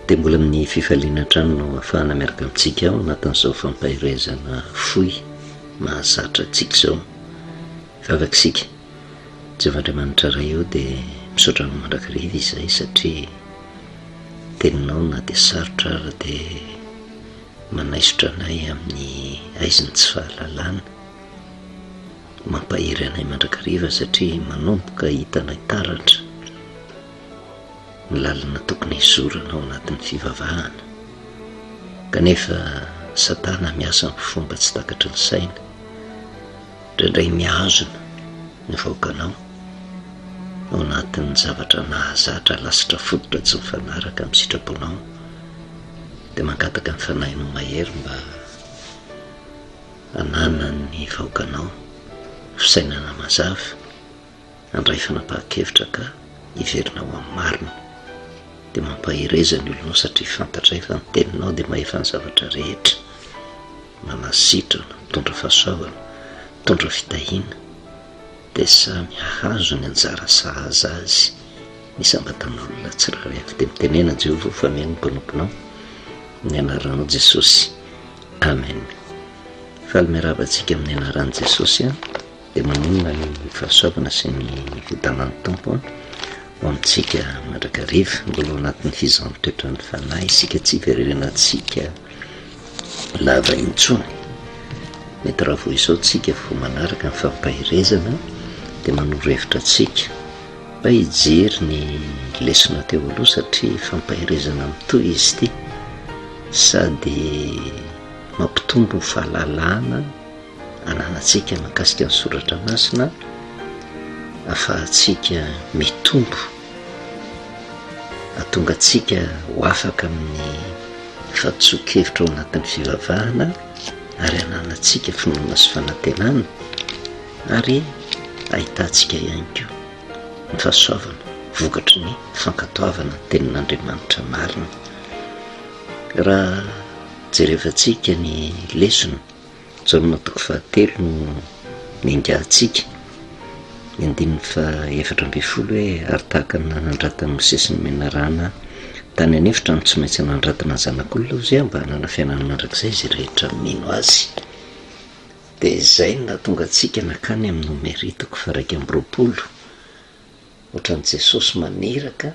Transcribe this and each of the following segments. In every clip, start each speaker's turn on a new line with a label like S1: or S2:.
S1: dia mbola amin'ny fifaliana trano no ahafahana miaraka amintsika ao anatin'izao fampahirezana fohy mahazatra antsika izao. Vavakisika Jehovandriamanitra ray eo dia misaotra no mandrakariva izay satria teninao na dia sarotra ary dia manaisotra anay amin'ny aiziny tsy fahalalana, mampahiry anay mandrakariva satria manomboka hitanay taratra ny lalana tokony hizoranao anatin'ny fivavahana, kanefa Satana miasa amin'ny fomba tsy takatry ny saina, indraindray mihazona ny vahoakanao ao anatin'ny zavatra nahazatra lasitra fototra tsy mifanaraka amin'ny sitraponao, dia mangataka ny fanahinao mahery mba hanana ny vahoakanao fisainana mazava, handray fanapahan-kevitra ka hiverinao amin'ny marina, dia mampahireza ny olonao satria fantatray fa ny teninao dia mahefa ny zavatra rehetra, manasitrana, mitondra fahasoavana, mitondra fitahiana, dia samy hahazo ny anjara sahaza azy misambatan'olona tsirairay avy. Dia mitenena Jehovah fa mihaino ny mpanomponao ny anaranao Jesosy, amen. Faly-miaravantsika amin'ny anaran'i Jesosy dia manonona ny fahasoavana sy ny vitanan'ny tompo ho amintsika mandrakariva, mbola ao anatin'ny fizaham-toetra ny fanahy, isika tsy hiverenantsika lava intsony. Mety raha vo izao tsika vo manaraka ny fampahirezana dia manoro hevitra atsika mba hijery ny lesona teo aloha satria fampahirezana mitoy izy ity, sady mampitombo ny fahalalana ananantsika mahakasika ny soratra masina, ahafahantsika mitombo, ahatonga antsika ho afaka amin'ny fahatsoa-kevitra ao anatin'ny fivavahana, ary ananantsika finoana sy fanantenana, ary ahitantsika ihany koa ny fahasoavana vokatry ny fankatoavana ny tenin'Andriamanitra marina. Raha jerevantsika ny lesona jaonona toko 7 no niangahantsika, 14 hoe ary tahaka ny nanandratan'ny Mosesy ny menarana tany anefitra no tsy maintsy nanandratana ny zanak'olona ozy mba hanana fiainana mandrakizay izy rehetra mino azy. Dia izay no nahatonga antsika nakany amin'ny Nomery toko 1:20, ohatran'i Jesosy maniraka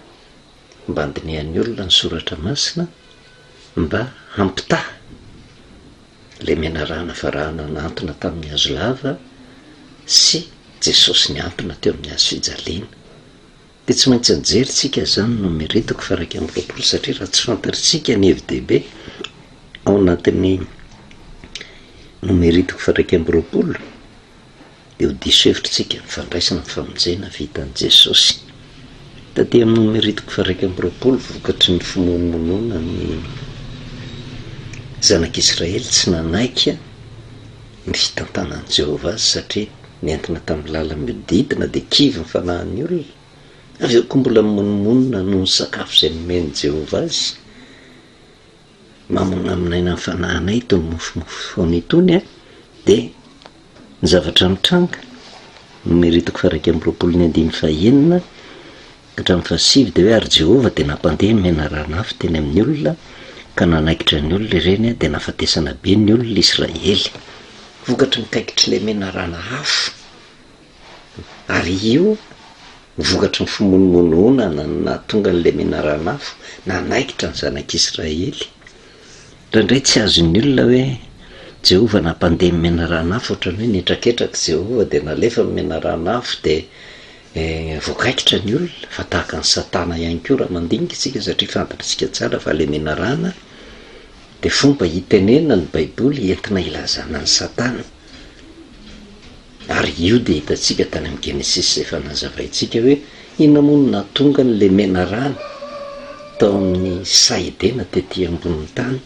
S1: mba andinihan'ny olona ny soratra masina mba hampitaha ilay menarana varahana nantona tamin'ny hazo lava sy Jesosy ny antona teo amin'ny hazo fijaliana. Dia tsy maintsy anjerintsika izany Nomery toko 1:20 satria raha tsy fantatritsika ny hevi-dehibe ao anatin'ny Nomery toko 1:20 dia ho diso hevitrintsika mifandraisana amin'ny famonjena vitan'i Jesosy. Taty amin'ny Nomery toko 1:20 vokatry ny fimonomonoana ny zanak'Israely tsy nanaika ny fitantanan'i Jehovah azy satria nentina tamin'ny lala miodidina dia kivy ny fanahin'ny olona, avy eo koa mbola mimonomonona noho ny sakafo izay nomeny Jehovah azy. Mamonaminaina ny fanahinay itony mofomofony itony dia ny zavatra mitranga Nomery toko 1:20 hatramin'ny 7 dia hoe ary Jehovah dia nampandeha menarana afo teny amin'ny olona ka nanaikitra ny olona ireny dia nahafatesana be ny olona Israely. Vokatry ny kaikitry ilay menarana afo, ary io vokatry ny fimonomonoana nahatonga n'ilay menarana afo nanaikitra ny zanak'Israely. Indraindray tsy azon'ny olona hoe Jehovah nampandeha menarana afo, ohatrany hoe netraketraka Jehovah dia nalefa menarana afo dia voakaikitra ny olona, fa tahaka ny Satana ihany koa raha mandinika isika satria fantatritsika tsara fa ilay menarana dia fomba hitenena ny Baiboly entina ilazana ny Satana. Ary io dia hitantsika tany amin'ny Genesis izay efa nazavaintsika hoe inona moa no nahatonga n'ilay menarana tao amin'ny Saedena tetỳ ambonin'ny tany,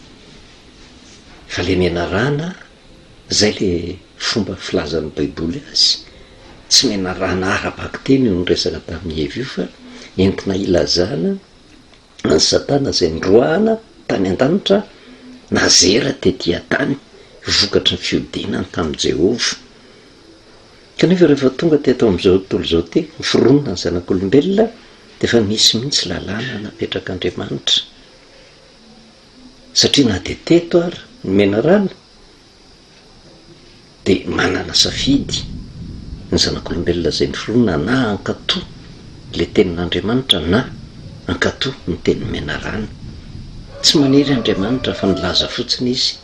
S1: fa ilay menarana izay ilay fomba filazan'ny Baiboly azy, tsy menarana ara-bakteny io nyresaka tamin'ny Eva io, fa entina ilazana ny Satana izay nindroahana tany an-danitra nazera tetỳ an-tany vokatry ny fiodinany tamin'i Jehovah. Kanefa rehefa tonga teto amin'izao tontolo izao ty ny fironona ny zanak'olombelona dia efa misy mihitsy lalàna napetrak'Andriamanitra, satria na de teto ary ny menarana de manana safidy ny zanak'olombelona zay ny fironina na ankatò le tenin'Andriamanitra na ankatò ny teny menarana. Tsy maniry Andriamanitra fa nilaza fotsiny izy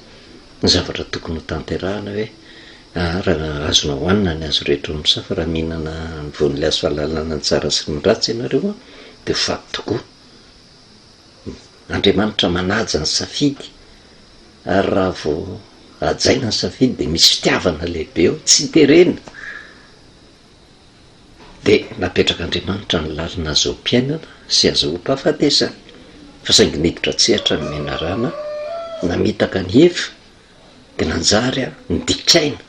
S1: ny zavatra tokony ho tanterahana hoe raha azona hoanina ny azo rehetra ho misafa raha mihinana ny voan'ilay azo fahalalana ny tsara sy ny ratsy ianareo a de ho faty tokoa. Andriamanitra manaja ny safidy ary raha vao ajaina ny safidy de misy fitiavana lehibe eo tsy terena de napetrak'Andriamanitra ny lalina azo mpiainana sy azo mpahafatesana fa saingy niditra tsehatra ny menarana namitaka ny hefa de nanjary a nidikaina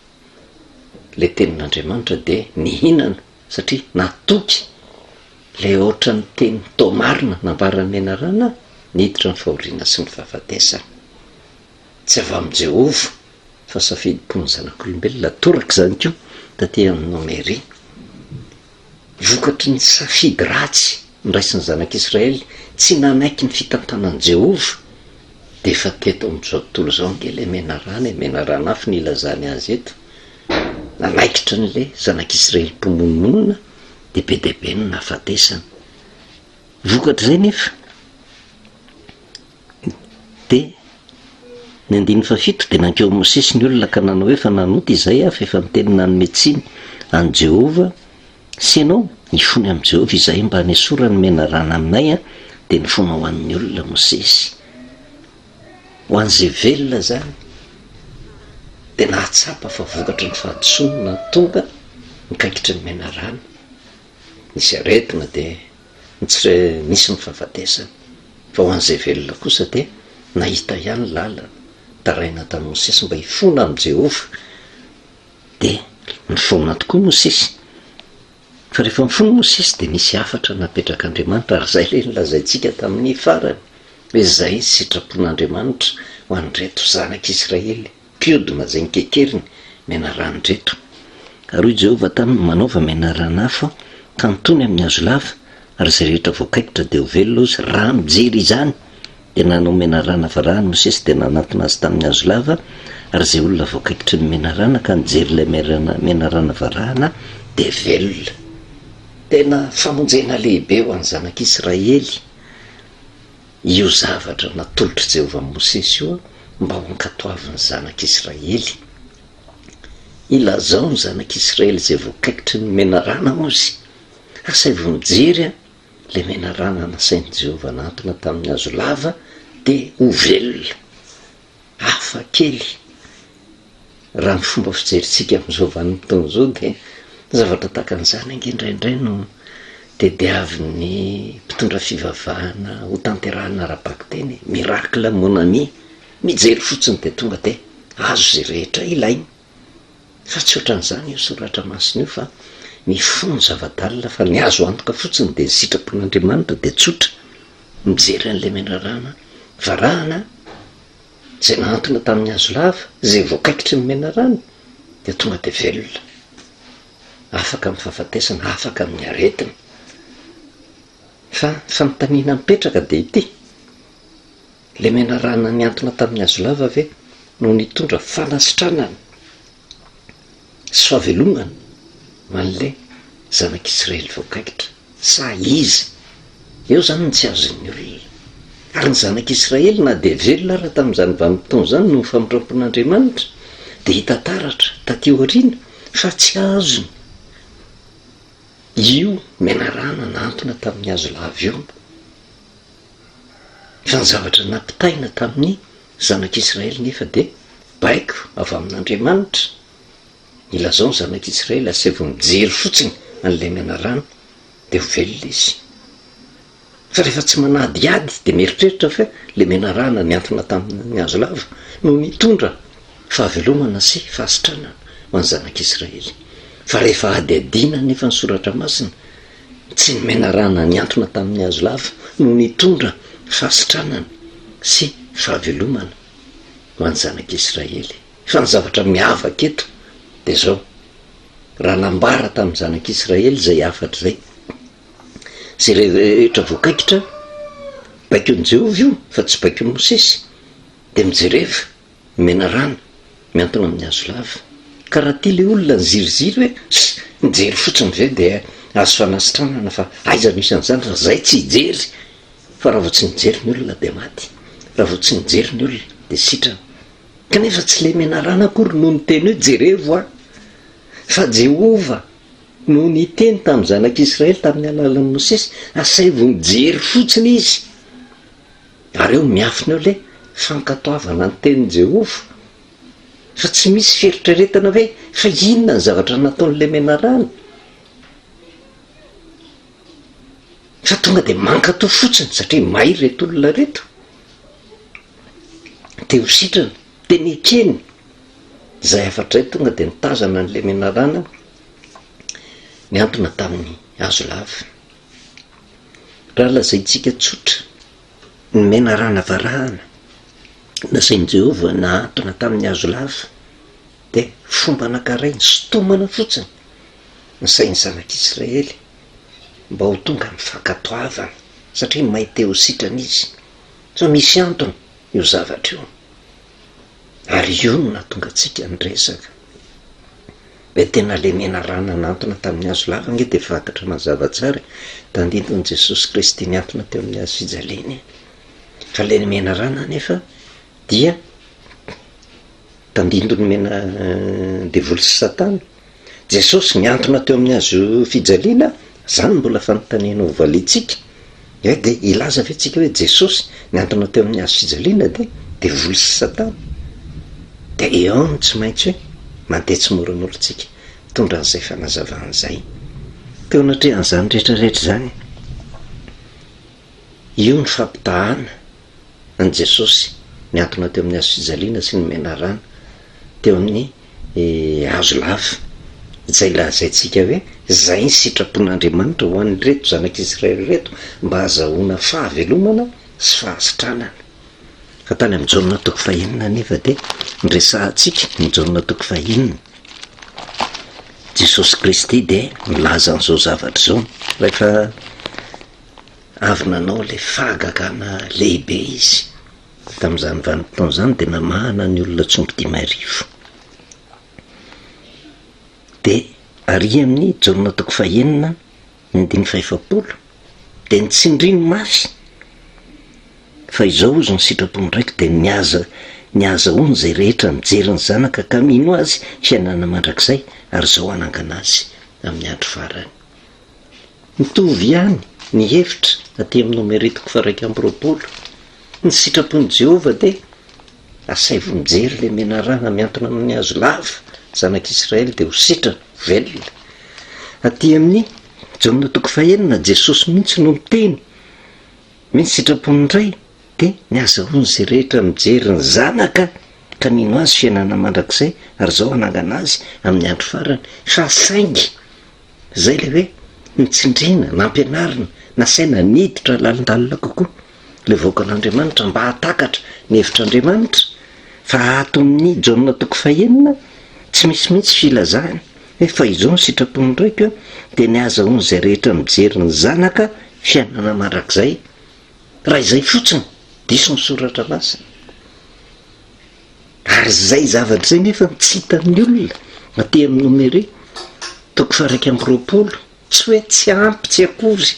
S1: le tenin'Andriamanitra de nihinana satria natoky le oatra ny teny tomarina nambaran'ny menarana niditra ny fahoriana sy ny fahafatesana. Tsy avy amin'i Jehova fa safidimpon'ny zanak'olombelona toraka zany ko taty amin'ny Nomery. Vokatry ny safidy ratsy niraisin'ny zanak'Israely tsy nanaiky ny fitantanan'i Jehova de efa teto amin'izao tontolo zao nge le menarana afy ny ilazany azy eto nanaikitra n'le zanak'Israely mpomonmonina de be deabe ny nahafatesana. Vokatra zay nefa de ny 15 de nankeo Mosesy ny olona ka nanao hoe fa nanota izay afa efa mitenina ny metsiny any Jehova sy ianao nifony amin'i Jehova izay mba hanesora ny menarana aminay a de nifona ho an'ny olona Mosesy ho an'izay velona zany de nahatsapa fa vokatra ny fahadisoana tonga nikaikitra ny menarana nisy aretina de nisy ny fahafatesana fa ho an'izay velona kosa de nahita ihany lalana taraina tamin'ny Mosesy mba hifona amin'i Jehova de nifona tokoa Mosesy. Fa rehefa mifono Mosesy de nisy hafatra napetrak'Andriamanitra ary zay le nilazaintsika tamin'ny farany hoe zay sitrapon'Andriamanitra ho an'reto zanak'Israely mpiodina zay nikekeriny menarany reto. Ary hoy Jehova taminy manaova menarana hafa ka nitony amin'ny hazo lava ary zay rehetra voakaikitra de ho velona ozy raha mijery izany. De nanao menarana varahany Mosesy de nanatona azy tamin'ny hazo lava ary zay olona voakaikitry ny menarana ka nijery ilay menarana varahana de velona. Tena famonjena lehibe ho an'ny zanak'Israely io zavatra natolotry Jehova amin'ny Mosesy io mba ho ankatoavin'ny zanak'Israely. Ilazao ny zanak'Israely zay voakaikitry ny menarana mozy asay vo mijery le menarana nasain'i Jehova natona tamin'ny hazo lava de ho velona hafa kely. Raha ny fomba fijerintsika amin'izao vanim-potoana zao de zavatra tahaka an'izany angendraindray no tediavin'ny mpitondra fivavahana ho tanterahana ara-bako teny miracle mon ami mijery fotsiny de tonga de azo zay rehetra ilainy. Fa tsy ohatran'izany io soratra masina io fa mifono zavadalina fa ny azo antoka fotsiny de sitrapon'Andriamanitra de tsotra mijery an'le menarana varahana zay nahantona tamin'ny hazo lava zay voakaikitry ny menarana de tonga de velona afaka amin'ny fahafatesana afaka amin'ny aretina. Fa fanontaniana mipetraka de ity le menarana niantona tamin'ny hazo lava ve no nitondra fanasitranana sy fahavelomana ho an'le zanak'Israely voakaikitra sa izy eo zany ny tsy azon'ny olona. Ary ny zanak'Israely na de velona raha tamin'izany vanim-potoana zany no famotrapon'Andriamanitra de hita taratra taty aoriana fa tsy azony io menarana nantona tamin'ny hazo lava io. Fa ny zavatra nampitaina tamin'ny zanak'Israely nefa de baiko avy amin'Andriamanitra. Ilazao ny zanak'Israely asay vo mijery fotsiny an'le menarana de ho velona izy. Fa rehefa tsy manadiady de mieritreritra fa le menarana niantona tamin'ny hazo lava no mitondra fahavelomana sy fahasitranana ho an'ny zanak'Israely. Fa rehefa adiadina nefa ny soratra masina tsy ny menarana niantona tamin'ny hazo lava no nitondra fahasitranana sy fahavelomana ho an'ny zanak'Israely. Fa ny zavatra miavaka eto de zao raha nambara tamin'ny zanak'Israely zay afatra zay zay rehetra voakaikitra baikon' Jehova io fa tsy baikon' Mosesy de mijereva mena rano miantona amin'ny hazo lava ka raha tia le olona ny ziriziry hoe mijery fotsiny ve de azo fanasitranana fa aizany isan'izany fa zay tsy hijery fa raha vao tsy mijery ny olona de maty, raha vao tsy mijery ny olona de sitrana. Kanefa tsy le mena rano akory no ny teny hoe jerevo a fa Jehova no ny teny tamin'ny zanak'Israely tamin'ny alalan'ny Mosesy asay vo mijery fotsiny izy ary eo miafina eo le fankatoavana ny tenin'i Jehova fa tsy misy fieritreretana hoe fa inona ny zavatra nataon'le mena rano fa tonga de mankatao fotsiny satria may reto olona reto te ho sitrana teny ekeny zay afatra zay tonga de nitazana n'le mena rano miantona tamin'ny hazo lava. Raha lazaintsika tsotra ny mena rano avarahana nasain'i Jehova naantona tamin'ny hazo lava de fomba anankiray ny sotomana fotsiny ny sain'ny zanak'Israely mba ho tonga ny fankatoavana satria may te ho sitrana izy so misy antony io zavatra io ary io no nahatonga antsika nyresaka hoe tena le mena rano nantona tamin'ny hazo lava nge de fantatra mazava tsara tandindony Jesosy Kristy niantona teo amin'ny hazo fijaliana fa le mena rano nefa dia tandindony mena devoly sy Satana. Jesosy niantona teo amin'ny hazo fijaliana zany mbola fanontaniana ho valitsika de ilaza ve tsika hoe Jesosy niantona teo amin'ny hazo fijaliana de devoly sy Satana de eo no tsy maintsy hoe mandeha tsy moran'olontsika mitondra an'izay fanazavan'izay teo anatrehan'izany rehetrarehetra zany io ny fampitahana an Jesosy niantona teo amin'ny hazo fijaliana sy ny mena rano teo amin'ny hazo lava izay lazaintsika hoe zay ny sitrapon'Andriamanitra ho an'ny reto zanak'Israely reto mba hahazahoana fahavelomana sy fahasitranana. Fa tany amin'ny jaonina toko 5 nefa de nresahantsika ny jaonina toko 5 Jesosy Kristy de milaza an'izao zavatra zao rehefa avy nanao le fahagagana lehibe izy tamin'izany vanim-potoana zany de namahana ny olona tsomby 5,000 de ary amin'ny jaonina toko 5 ny 7 de nitsindriny mafy fa izao ozy ny sitrapony raiky de niaza ono zay rehetra mijery ny zanaka ka mino azy fiainana mandrakizay ary zao anangana azy amin'ny andro farany. Mitovy ihany ny hevitra aty amin'ny nomeritoko 120 ny sitrapony Jehova de asay vo mijery le mena rano miantona amin'ny hazo lava zanak'Israely de ho sitrana velona. Aty amin'ny jaonina toko 5 Jesosy mihitsy no miteny misy sitrapony ray de niaza ono zay rehetra mijery ny zanaka ka mino azy fiainana mandrakizay ary zao anangana azy amin'ny andro farany fa saingy zay le hoe nitsindrina nampianarina nasaina niditra lalindalina kokoa le voakan'Andriamanitra mba hatakatra ny hevitr'Andriamanitra fa ato amin'ny jaonina toko 5 tsy misy mihitsy filazahana hoe fa izao ny sitrapony raika de niaza ono zay rehetra mijery ny zanaka fiainana mandrakizay raha izay fotsiny diso ny soratra masina ary zay zavatra zay nefa tsy hitan'ny olona aty amin'ny nomeri toko 120 tsy hoe tsy ampy tsy akory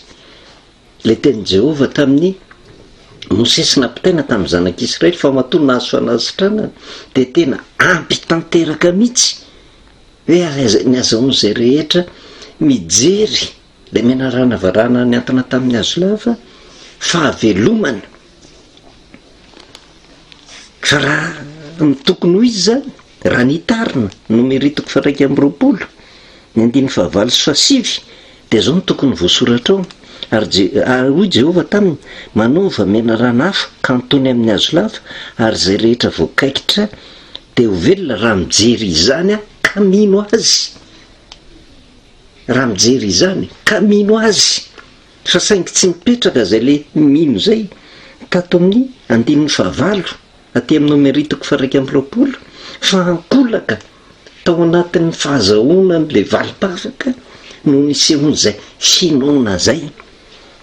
S1: le teny Jehova tamin'ny Mosesy nampitaina tamin'ny zanak'Israely fa matoa nahazo fanasitranana de tena ampy tanteraka mihitsy hoe niaza ono zay rehetra mijery le mena rano avarahana niantona tamin'ny hazo lava fahavelomana fa raha mitokony ho izy zany raha nitarina nomeritoko 120 ny 5:7 de zao no tokony voasoratra ao ary hoy Jehova taminy manova mena rano hafa ka nitony amin'ny hazo lava ary zay rehetra voakaikitra de ho velona raha mijery izany ka mino azy raha mijery izany ka mino azy fa saingy tsy mipetraka zay le mino zay tato amin'ny 9:9 aty amin'ny nomeritoko 120 fa ankolaka tao anatin'ny fahazahoana n'le valipafaka no nisehony zay finoana zay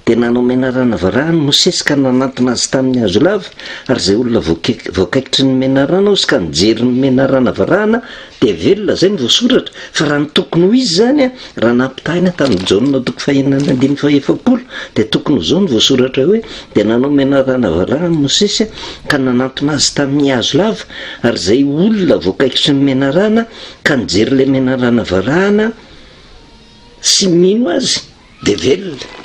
S1: dia nanao menarana varahany Mosesy ka nanantona azy tamin'ny hazo lava, ary izay olona voakaikitry ny menarana ozy ka nijery ny menarana varahana dia velona zay ny voasoratra. Fa raha ny tokony ho izy zany a, raha nampitahina tamin'ny Jaona toko 4:7 dia tokony ho zao ny voasoratra hoe dia nanao menarana varahany Mosesy ka nanantona azy tamin'ny hazo lava, ary izay olona voakaikitry ny menarana ka nijery le menarana varahana sy mino azy dia velona.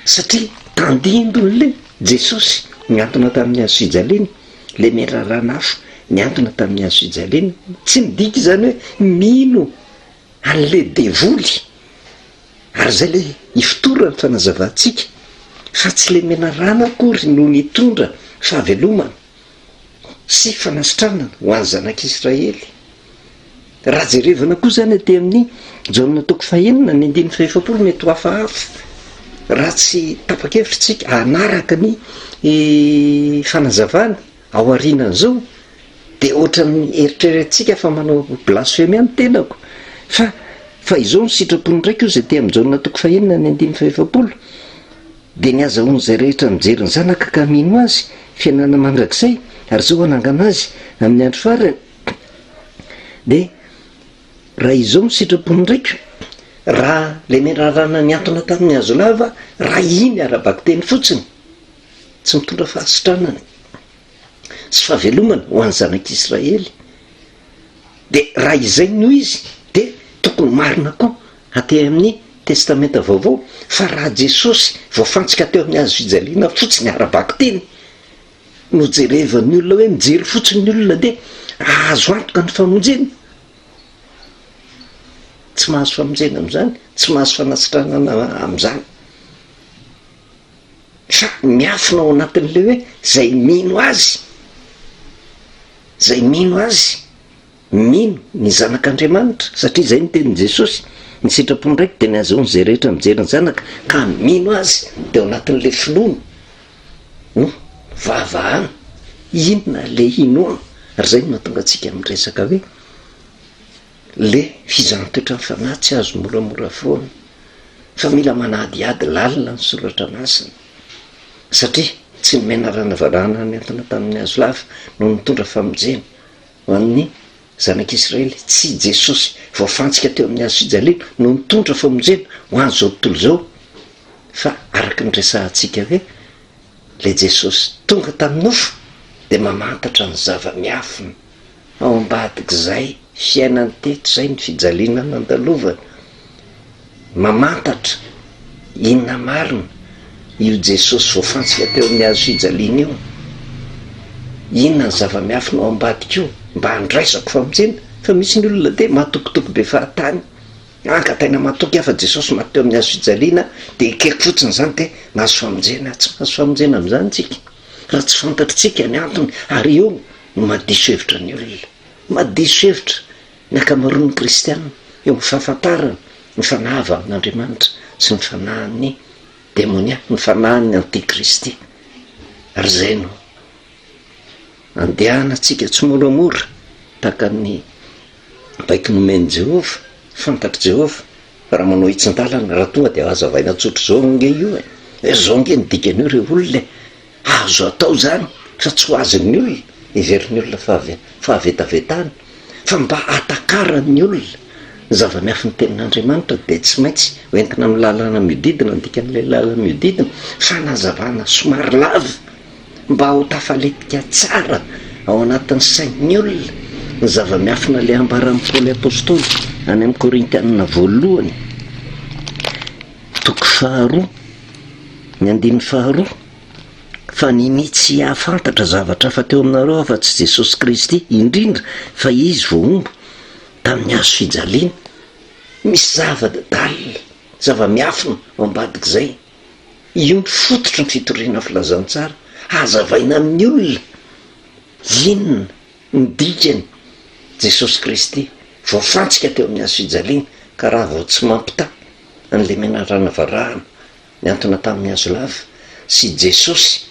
S1: Satria tandindon'le Jesosy miantona tamin'ny hazo fijaliana, le menarana hafa miantona tamin'ny hazo fijaliana, tsy midika zany hoe mino an'le devoly, ary zay le ifotorany fanazavantsika fa tsy le menarana akory no nitondra fahavelomana sy fanasitranana ho an'ny zanak'Israely. Raha jerevana koa zany aty amin'ny Jaona toko 4:7 mety ho hafahafa raha tsy tapa-kevitritsika hanaraka ny fanazavana ao aorianan'izao, dia ohatran'ny eritreretintsika fa manao blasfemy amin'ny tenako. Fa izao ny sitrapony ndraiky io zay ty amin'ny Jaona toko 4:7 dia ny azahoan'izay rehetra mijery ny zanaka ka mino azy fiainana mandrakizay, ary zao anangana azy amin'ny andro farany. Dia raha izao ny sitrapony ndraiky, raha le menarana niantona tamin'ny hazo lava, raha iny arabaky teny fotsiny, tsy mitondra fahasitranana sy fahavelomana ho an'ny zanak'Israely. Dia raha izay no izy dia tokony marina koa aty amin'ny testamenta vaovao fa raha Jesosy voafantsika teo amin'ny hazo fijaliana fotsiny arabaky teny no jerevan'ny olona hoe mijery fotsiny ny olona dia ahazo antoka ny famonjena. Tsy mahazo famonjena amin'izany, tsy mahazo fanasitranana amin'izany, fa miafina ao anatin'le hoe zay mino azy, mino ny zanak'Andriamanitra, satria zay ny tenin'i Jesosy. Ny sitrapony ndraiky dia ny azahoan'izay rehetra mijery ny zanaka ka mino azy dia ao anatin'le finoana no vavahana. Inona le inoana? Ary zay no mahatonga antsika miresaka hoe le fizahantsotra ny fanahy tsy azo moramora foana, fa mila manadiady lalina ny soratra masina, satria tsy ny menarana varahana niantona tamin'ny hazo lava no nitondra famonjena ho an'ny zanak'Israely, tsy Jesosy voafantsika teo amin'ny hazo fijaliana no nitondra famonjena ho an'izao tontolo izao, fa araka ny resahantsika hoe le Jesosy tonga tamin'nofo dia mamantatra ny zava-miafina ao ambadik'izay fiainany teto, zay ny fijaliana nandalovana, mamantatra inona marina io Jesosy voafantsika teo amin'ny hazo fijaliana io, inona ny zava-miafina ao ambadika io, mba handraisako famonjena. Fa misy ny olona dia matokotoko be fahatany, ankataina matoky afa Jesosy maty teo amin'ny hazo fijaliana dia ikeko fotsiny zany dia mahazo famonjena. Tsy mahazo famonjena amin'izany tsika raha tsy fantatritsika ny antony, ary eo no madiso hevitra ny olona, madiso hevitra ny akamaroan'ny kristianina eo amin'ny fahafantarana ny fanahava amin'Andriamanitra sy ny fanahin'ny demonia, ny fanahin'ny antikristy. Ary zay no andehana tsika tsy moramora tahaka ny baiky nomeny Jehova, fantatry Jehova. Raha manao hitsin-dalana raha tonga dia hazavaina tsotro zao nge io hoe zao nge ny dikan'io reo olona, azo atao zany fa tsy ho azon'ny olona iverin'ny olona fahavetavetana, fa mba atakaran'ny olona ny zava-miafy ny tenin'Andriamanitra dia tsy maintsy hoentina amin'ny lalana miodidina, dikan'ilay lalana miodidina, fanazavana somary lava mba ho tafaletika tsara ao anatin'ny sain'ny olona ny zava-miafina le ambaran'ny Paoly apôstôly any amin'ny Korintianina 1 toko 2 ny 2 fa nini tsy hahafantatra zavatra fa teo aminareo afa tsy Jesosy Kristy indrindra, fa izy voaombo tamin'ny hazo fijaliana. Misy zava-dalina, zava-miafina ao ambadik'izay, io ny fototry ny fitoriana filazantsara, hazavaina amin'ny olona inona ny dikany Jesosy Kristy voafantsika teo amin'ny hazo fijaliana. Ka raha vao tsy mampita an'le menarana varahana niantona tamin'ny hazo lava sy Jesosy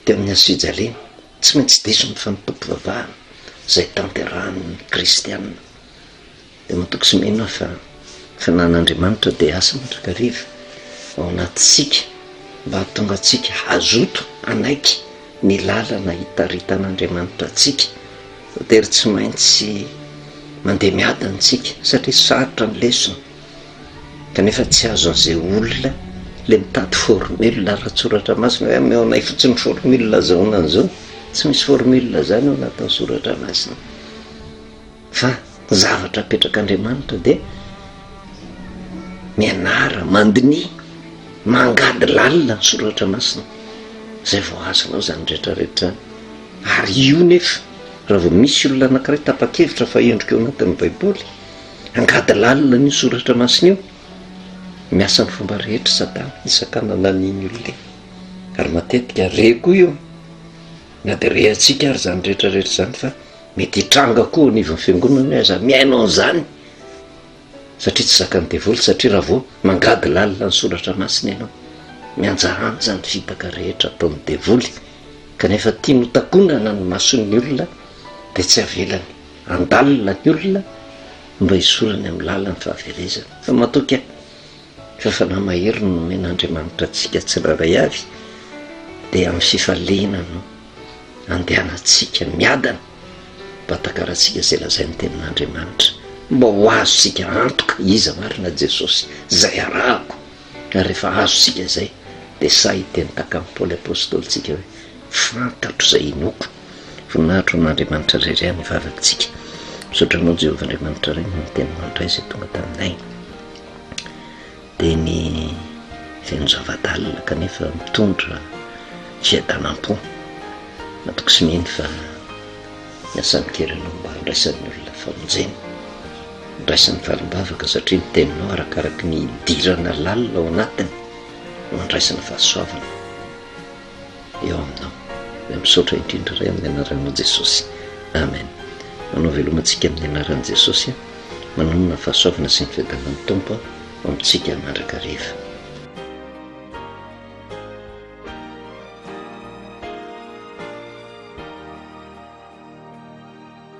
S1: teo amin'ny hazo fijaliana, tsy maintsy diso ny fanotompo vavahana zay tanterahan'ny kristianina. Dia matoko sy mena fa fanan'Andriamanitra dia asa mandrakariva ao anatsika mba hatonga atsika hazoto anaiky ny lalana hitaritan'Andriamanitra atsika tery tsy maintsy mandeha miadantsika satria sarotra ny lesona kanefa tsy azo an'izay olona le mitady formule rahatsoratra masina hoe ame ao anay fotsiny formule azahoana an'izao tsy misy formule zany ao anatin'ny soratra masina fa zavatra apetrak'Andriamanitra dia mianara mandiny mangady lalina ny soratra masina zay vao azonao zany rehetrarehetra ary io nefa raha vao misy olona anankiray tapa-kevitra fa endrika eo anatin'ny baiboly angady lalina ny soratra masina io miasa ny fomba rehetra Satana isakanana n'iny olona ary matetika re koa io na dia re atsika ary zany rehetrarehetra zany fa mety hitranga koa anivon'ny fiangonana hoe aza miaino an'izany satria tsy zakan'ny devoly satria raha vao mangady lalina ny soratra masina ianao mianjaanja ny fitaka rehetra ataon'ny devoly kanefa tia notakonana ny mason'ny olona dia tsy avelany andalina ny olona mba hisorany amin'ny lalany fahaverezana fa matoka fa fanamahery no nomen'Andriamanitra atsika tsiraray avy dia amin'ny fifaliana no andehanantsika miadana mba takaratsika izay lazay ny tenin'Andriamanitra mba ho azo sika antoka iza marina Jesosy zay arahako ary rehefa azo sika izay dia say teny takan'ny Paoly apôstôlitsika hoe fantatro izay inoko voninahitro n'Andriamanitra rery any vavatsika misotranao Jehovah Andriamanitra ray no teny mandray izay tonga taminay dia ny fianjava-dalina kanefa mitondra fiadanam-po natoko sy mihiny fa miasan'ny keranao mba andraisan'ny olona famonjeny andraisan'ny valim-bavaka satria ny teninao arakaraky ny idirana lalina ao anatiny no andraisana fahasoavana eo aminao dia misaotra indrindra ray amin'ny anaran'i Jesosy amen. Manao velomantsika amin'ny anaran'i Jesosy manonona fahasoavana sy ny fiadanan'ny Tompo amintsika mandrakariva.